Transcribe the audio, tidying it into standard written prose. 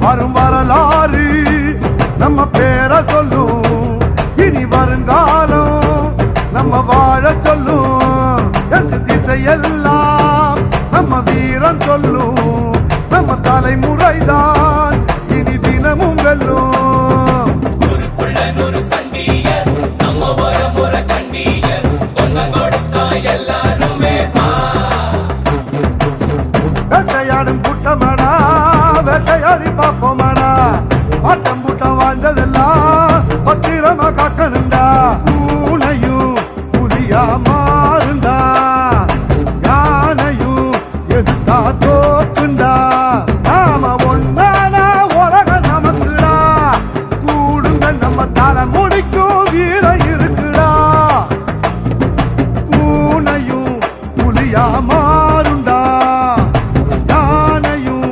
வரும் வரலாறு நம்ம பேரை சொல்லும். இனி வருங்காலம் நம்ம வாழ சொல்லும். எந்த திசையெல்லாம் நம்ம வீரம் சொல்லும். நம்ம தலைமுறைதான் இனி தினமும் வெல்லும். வேட்டையாடும் கூட்டமடா வேட்டையாடி